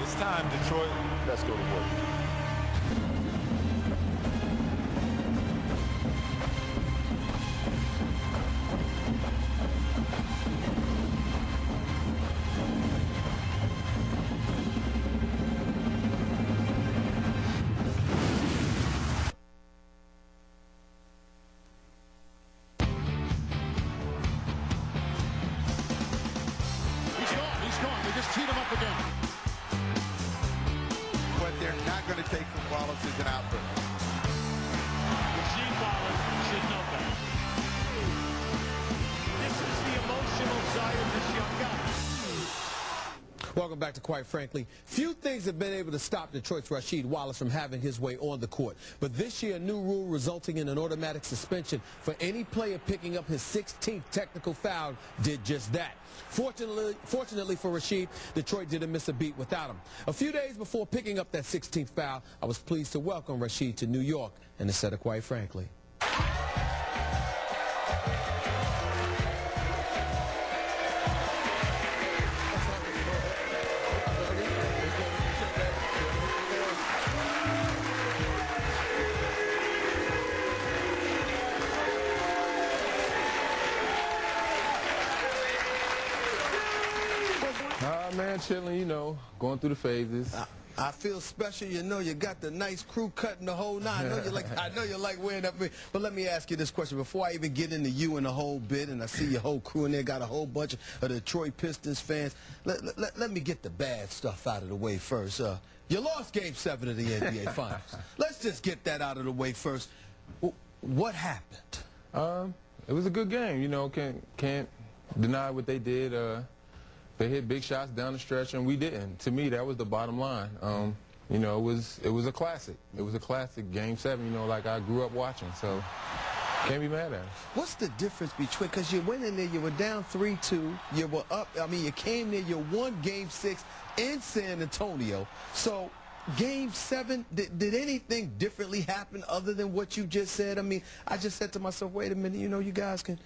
It's time, Detroit. Let's go to work. They just teed him up again. What they're not going to take from Wallace is an outburst. Rasheed Wallace should know that. This is the emotional side of this young guy. Welcome back to Quite Frankly. Few things have been able to stop Detroit's Rasheed Wallace from having his way on the court. But this year, a new rule resulting in an automatic suspension for any player picking up his 16th technical foul did just that. Fortunately for Rasheed, Detroit didn't miss a beat without him. A few days before picking up that 16th foul, I was pleased to welcome Rasheed to New York and the set of Quite Frankly. Man, chilling, you know, going through the phases. I feel special, you know, you got the nice crew cutting the whole nine. I know you like wearing that. But let me ask you this question before I even get into you and the whole bit, and I see your whole crew in there, got a whole bunch of Detroit Pistons fans. Let me get the bad stuff out of the way first. You lost Game 7 of the NBA Finals. Let's just get that out of the way first. What happened? It was a good game, you know, can't deny what they did. They hit big shots down the stretch, and we didn't. To me, that was the bottom line. You know, it was a classic. It was a classic Game 7, you know, like I grew up watching. So, can't be mad at us. What's the difference between, because you went in there, you were down 3-2, you were up, I mean, you came there, you won Game 6 in San Antonio. So, Game 7, did anything differently happen other than what you just said? I mean, I just said to myself, wait a minute, you know, you guys can,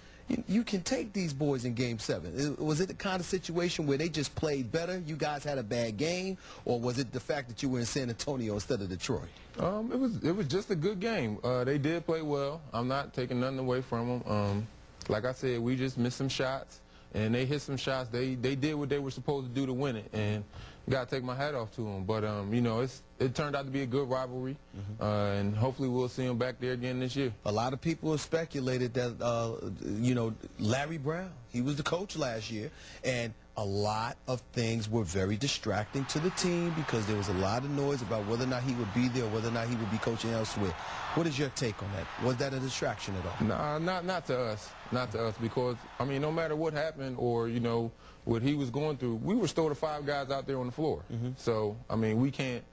you can take these boys in Game 7. Was it the kind of situation where they just played better, you guys had a bad game, or was it the fact that you were in San Antonio instead of Detroit? It was just a good game. They did play well. I'm not taking nothing away from them. Like I said, we just missed some shots, and they hit some shots. They did what they were supposed to do to win it, and got to take my hat off to them. But, you know, it turned out to be a good rivalry, and hopefully we'll see them back there again this year. A lot of people have speculated that, you know, Larry Brown, he was the coach last year, and a lot of things were very distracting to the team because there was a lot of noise about whether or not he would be there or whether or not he would be coaching elsewhere. What is your take on that? Was that a distraction at all? Nah, not to us. Not to us, because, I mean, no matter what happened or, you know, what he was going through, we were still the 5 guys out there on the floor. So, I mean, we can't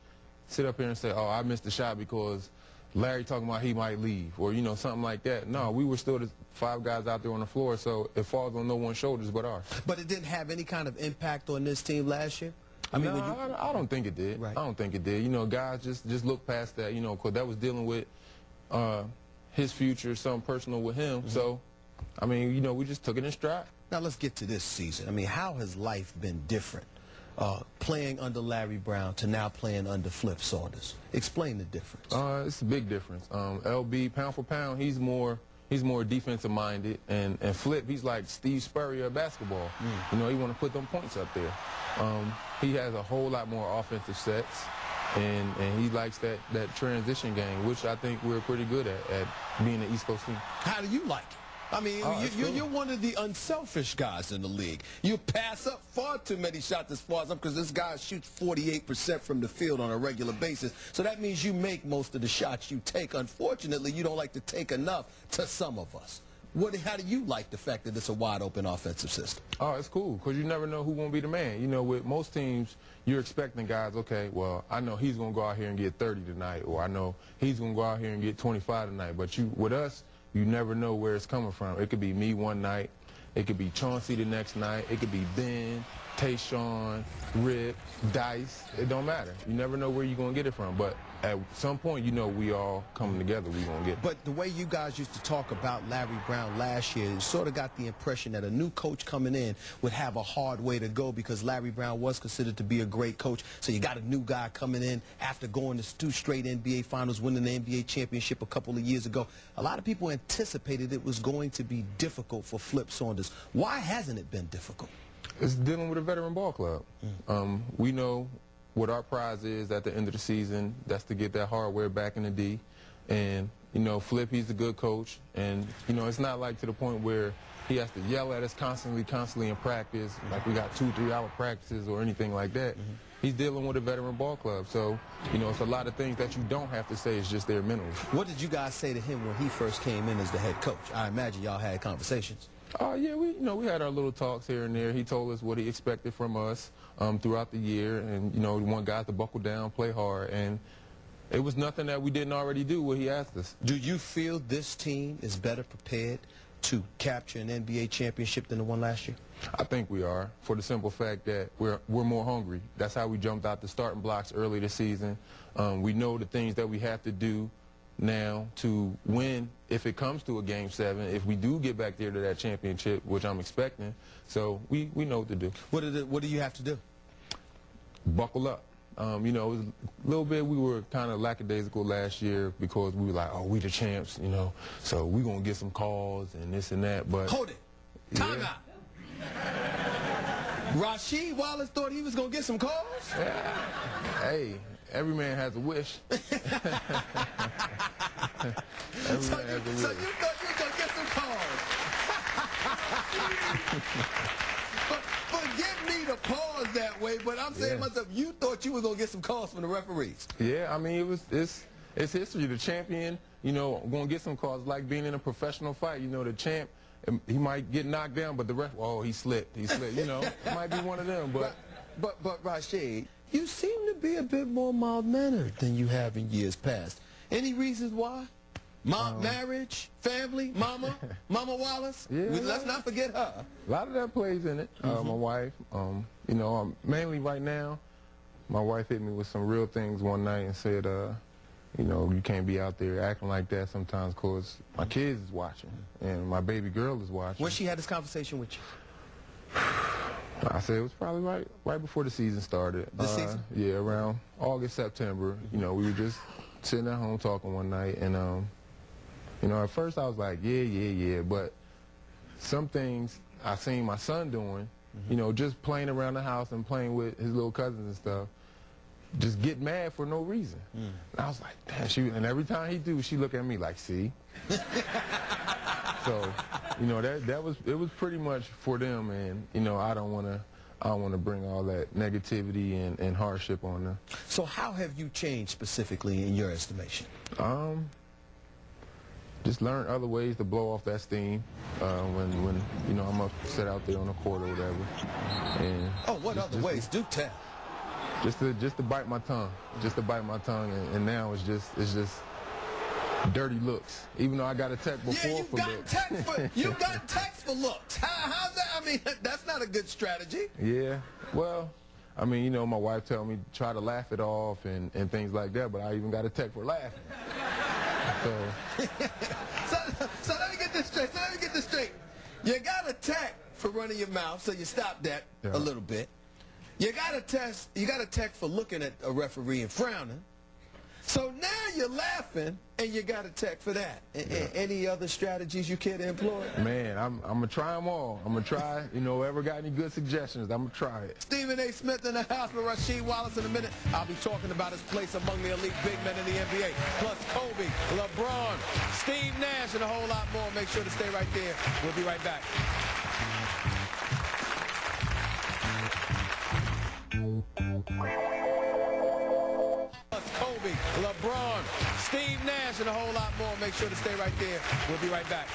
sit up here and say, oh, I missed the shot because Larry talking about he might leave or, you know, something like that. No, we were still the 5 guys out there on the floor, so it falls on no one's shoulders but ours. But it didn't have any kind of impact on this team last year? I mean, no, I don't think it did. Right. I don't think it did. You know, guys just look past that, you know, because that was dealing with his future, something personal with him. So, I mean, you know, we just took it in stride. Now let's get to this season. I mean, how has life been different playing under Larry Brown to now playing under Flip Saunders? Explain the difference. It's a big difference. LB, pound for pound, he's more defensive minded, and Flip, he's like Steve Spurrier of basketball. You know, he want to put them points up there. He has a whole lot more offensive sets, and he likes that transition game, which I think we're pretty good at being an East Coast team. How do you like it? I mean, you're one of the unselfish guys in the league. You pass up far too many shots as far as because this guy shoots 48% from the field on a regular basis. So that means you make most of the shots you take. Unfortunately, you don't like to take enough to some of us. How do you like the fact that it's a wide-open offensive system? Oh, it's cool, because you never know who won't be the man. You know, with most teams, you're expecting guys, okay, well, I know he's going to go out here and get 30 tonight, or I know he's going to go out here and get 25 tonight. But with us, you never know where it's coming from. It could be me one night. It could be Chauncey the next night. It could be Ben. Tayshaun, Rip, Dice. It don't matter. You never know where you're going to get it from. But at some point, you know, we all coming together, we going to get it. But the way you guys used to talk about Larry Brown last year, you sort of got the impression that a new coach coming in would have a hard way to go because Larry Brown was considered to be a great coach. So you got a new guy coming in after going to 2 straight NBA finals, winning the NBA championship a couple of years ago. A lot of people anticipated it was going to be difficult for Flip Saunders. Why hasn't it been difficult? It's dealing with a veteran ball club. We know what our prize is at the end of the season. That's to get that hardware back in the D. And, you know, Flip, he's a good coach. And, you know, it's not like to the point where he has to yell at us constantly in practice, like we got 2-3 hour practices or anything like that. He's dealing with a veteran ball club. So, you know, it's a lot of things that you don't have to say. It's just their mentally. What did you guys say to him when he first came in as the head coach? I imagine y'all had conversations. Yeah, we had our little talks here and there. He told us what he expected from us throughout the year, and you know, we want guys to buckle down, play hard, and it was nothing that we didn't already do what he asked us. Do you feel this team is better prepared to capture an NBA championship than the one last year? I think we are, for the simple fact that we're more hungry. That's how we jumped out the starting blocks early this season. We know the things that we have to do now to win if it comes to a Game 7, if we do get back there to that championship, which I'm expecting. So we know what to do. What do you have to do? Buckle up. You know, it was a little bit, we were kind of lackadaisical last year because we were like, oh, we the champs, you know, so we're going to get some calls and this and that. But hold it. Time out. Rasheed Wallace thought he was going to get some calls? Yeah. Hey, every man has a wish. So you thought you were going to get some calls. Forgive me to pause that way, but I'm saying to myself, you thought you were going to get some calls from the referees. Yeah, I mean, it's history. The champion, you know, going to get some calls. Like being in a professional fight, you know, the champ, he might get knocked down, but the ref, oh, he slipped, you know. It might be one of them, but Rasheed, you seem to be a bit more mild-mannered than you have in years past. Any reasons why? Marriage, family, Mama Wallace? Yeah, Let's not forget her. A lot of that plays in it. My wife, you know, mainly right now, my wife hit me with some real things one night and said, you know, you can't be out there acting like that sometimes because my kids is watching and my baby girl is watching. When she had this conversation with you? I said it was probably right before the season started. This season? Yeah, around August, September. You know, we were just sitting at home talking one night, and you know, at first I was like, yeah, but some things I seen my son doing, you know, just playing around the house and playing with his little cousins and stuff, just get mad for no reason. And I was like, damn, and every time he do, she look at me like, see? So, you know, it was pretty much for them, and you know, I don't want to bring all that negativity and hardship on them. So how have you changed specifically in your estimation? Just learn other ways to blow off that steam when you know, I'm upset out there on the court or whatever. And what other ways? Do tell. Just to bite my tongue, and now it's just dirty looks. Even though I got a text before for looks. You got text for looks. How's that? I mean, that's not a good strategy. Yeah. Well, I mean, you know, my wife tell me try to laugh it off and things like that, but I even got a text for laughing. So let me get this straight. You got a text for running your mouth, so you stop that a little bit. You got a text for looking at a referee and frowning. So now you're laughing, and you got a tech for that. Any other strategies you care to employ? Man, I'm going to try them all. I'm going to try, you know, ever got any good suggestions, I'm going to try it. Stephen A. Smith in the house with Rasheed Wallace in a minute. I'll be talking about his place among the elite big men in the NBA, plus Kobe, LeBron, Steve Nash, and a whole lot more. Make sure to stay right there. We'll be right back. Kobe, LeBron, Steve Nash, and a whole lot more. Make sure to stay right there. We'll be right back.